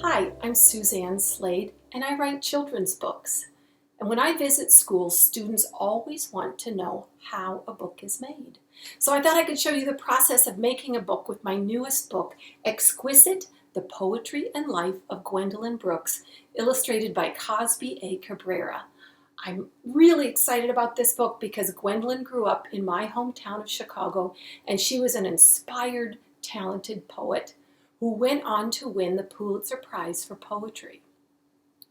Hi, I'm Suzanne Slade, and I write children's books. And when I visit schools, students always want to know how a book is made. So I thought I could show you the process of making a book with my newest book, Exquisite, The Poetry and Life of Gwendolyn Brooks, illustrated by Cozbi, Cabrera. I'm really excited about this book because Gwendolyn grew up in my hometown of Chicago, and she was an inspired, talented poet who went on to win the Pulitzer Prize for Poetry.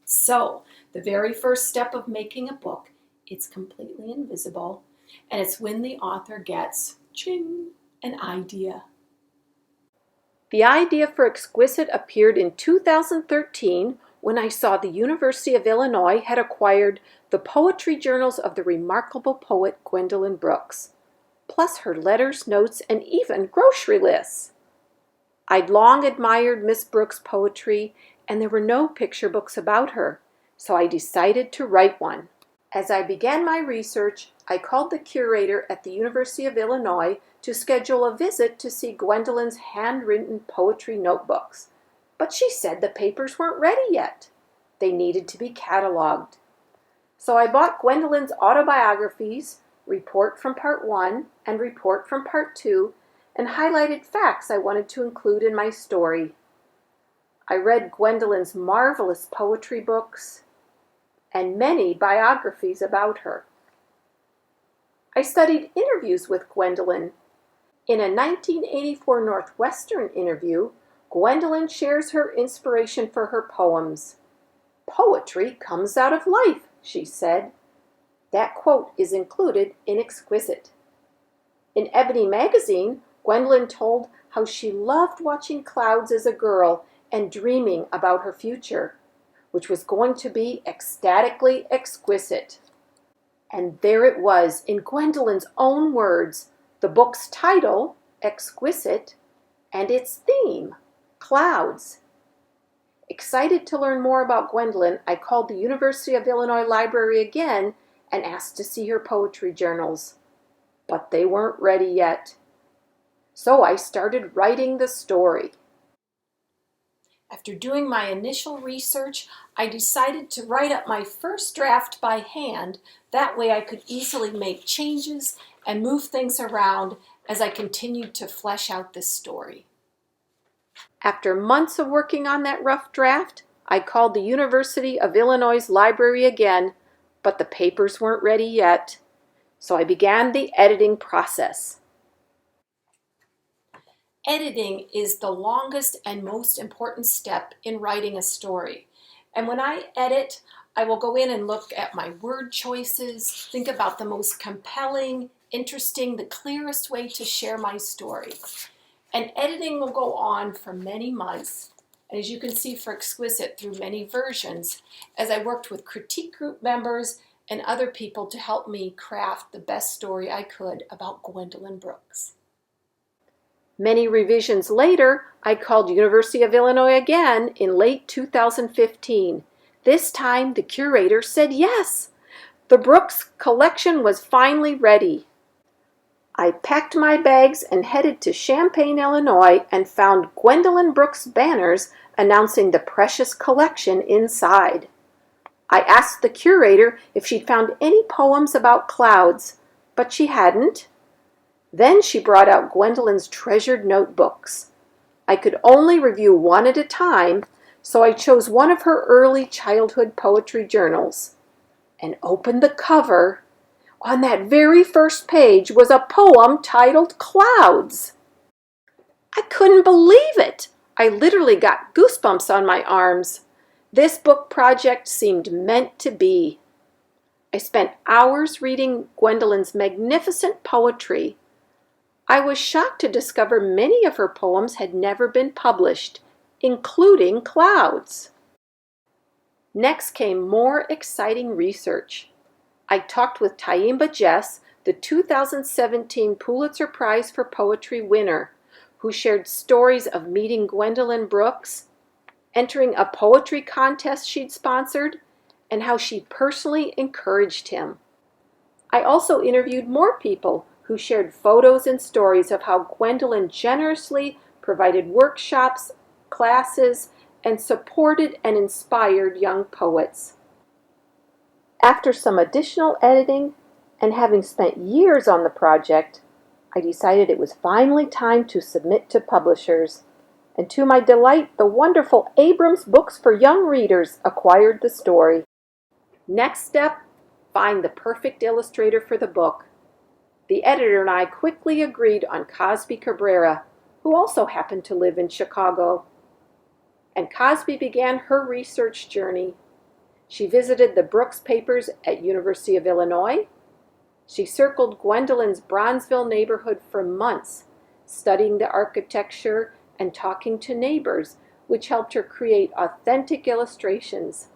So, the very first step of making a book, it's completely invisible, and it's when the author gets, ching, an idea. The idea for Exquisite appeared in 2013 when I saw the University of Illinois had acquired the poetry journals of the remarkable poet Gwendolyn Brooks, plus her letters, notes, and even grocery lists. I'd long admired Miss Brooks' poetry, and there were no picture books about her, so I decided to write one. As I began my research, I called the curator at the University of Illinois to schedule a visit to see Gwendolyn's handwritten poetry notebooks, but she said the papers weren't ready yet. They needed to be cataloged. So I bought Gwendolyn's autobiographies, Report from Part 1 and Report from Part 2, and highlighted facts I wanted to include in my story. I read Gwendolyn's marvelous poetry books and many biographies about her. I studied interviews with Gwendolyn. In a 1984 Northwestern interview, Gwendolyn shares her inspiration for her poems. "Poetry comes out of life," she said. That quote is included in Exquisite. In Ebony magazine, Gwendolyn told how she loved watching clouds as a girl and dreaming about her future, which was going to be ecstatically exquisite. And there it was, in Gwendolyn's own words, the book's title, Exquisite, and its theme, clouds. Excited to learn more about Gwendolyn, I called the University of Illinois Library again and asked to see her poetry journals. But they weren't ready yet. So I started writing the story. After doing my initial research, I decided to write up my first draft by hand. That way I could easily make changes and move things around as I continued to flesh out this story. After months of working on that rough draft, I called the University of Illinois Library again, but the papers weren't ready yet. So I began the editing process. Editing is the longest and most important step in writing a story. And when I edit, I will go in and look at my word choices, think about the most compelling, interesting, the clearest way to share my story. And editing will go on for many months, and as you can see for Exquisite, through many versions, as I worked with critique group members and other people to help me craft the best story I could about Gwendolyn Brooks. Many revisions later, I called University of Illinois again in late 2015. This time, the curator said yes. The Brooks collection was finally ready. I packed my bags and headed to Champaign, Illinois, and found Gwendolyn Brooks banners announcing the precious collection inside. I asked the curator if she'd found any poems about clouds, but she hadn't. Then she brought out Gwendolyn's treasured notebooks. I could only review one at a time, so I chose one of her early childhood poetry journals and opened the cover. On that very first page was a poem titled Clouds. I couldn't believe it. I literally got goosebumps on my arms. This book project seemed meant to be. I spent hours reading Gwendolyn's magnificent poetry. I was shocked to discover many of her poems had never been published, including Clouds. Next came more exciting research. I talked with Taimba Jess, the 2017 Pulitzer Prize for Poetry winner, who shared stories of meeting Gwendolyn Brooks, entering a poetry contest she'd sponsored, and how she personally encouraged him. I also interviewed more people who shared photos and stories of how Gwendolyn generously provided workshops, classes, and supported and inspired young poets. After some additional editing and having spent years on the project, I decided it was finally time to submit to publishers. And to my delight, the wonderful Abrams Books for Young Readers acquired the story. Next step, find the perfect illustrator for the book. The editor and I quickly agreed on Cozbi Cabrera, who also happened to live in Chicago. And Cozbi began her research journey. She visited the Brooks Papers at University of Illinois. She circled Gwendolyn's Bronzeville neighborhood for months, studying the architecture and talking to neighbors, which helped her create authentic illustrations.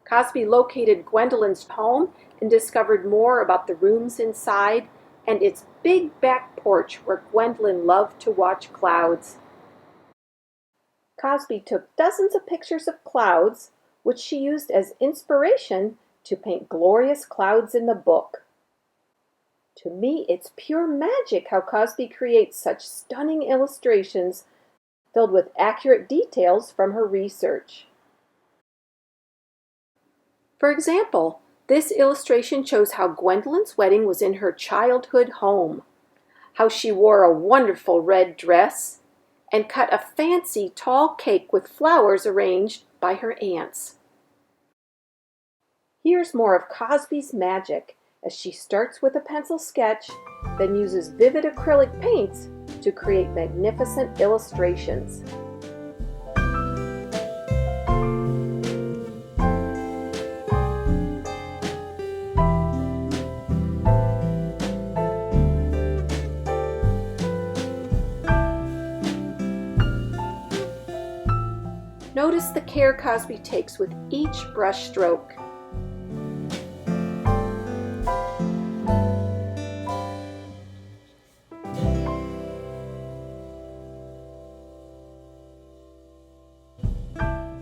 Cozbi located Gwendolyn's home and discovered more about the rooms inside and its big back porch where Gwendolyn loved to watch clouds. Cozbi took dozens of pictures of clouds, which she used as inspiration to paint glorious clouds in the book. To me, it's pure magic how Cozbi creates such stunning illustrations filled with accurate details from her research. For example, this illustration shows how Gwendolyn's wedding was in her childhood home, how she wore a wonderful red dress and cut a fancy tall cake with flowers arranged by her aunts. Here's more of Cozbi's magic as she starts with a pencil sketch, then uses vivid acrylic paints to create magnificent illustrations. Notice the care Cozbi takes with each brush stroke.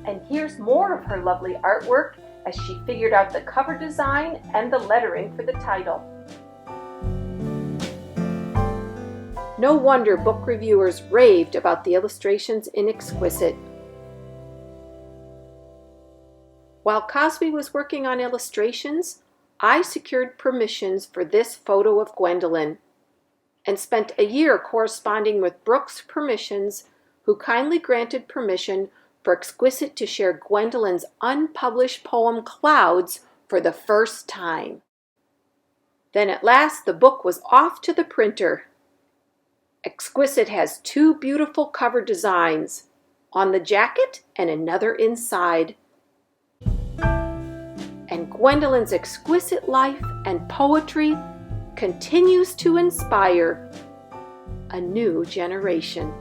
And here's more of her lovely artwork as she figured out the cover design and the lettering for the title. No wonder book reviewers raved about the illustrations in Exquisite. While Cozbi was working on illustrations, I secured permissions for this photo of Gwendolyn and spent a year corresponding with Brooks Permissions, who kindly granted permission for Exquisite to share Gwendolyn's unpublished poem Clouds for the first time. Then at last the book was off to the printer. Exquisite has two beautiful cover designs, on the jacket and another inside. And Gwendolyn's exquisite life and poetry continues to inspire a new generation.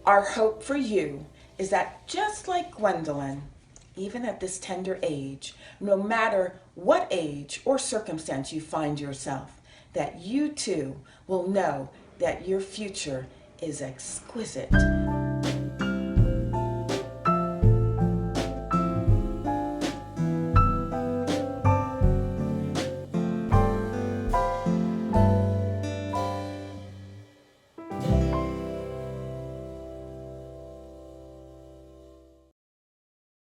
Our hope for you is that just like Gwendolyn, even at this tender age, no matter what age or circumstance you find yourself, that you too will know that your future is exquisite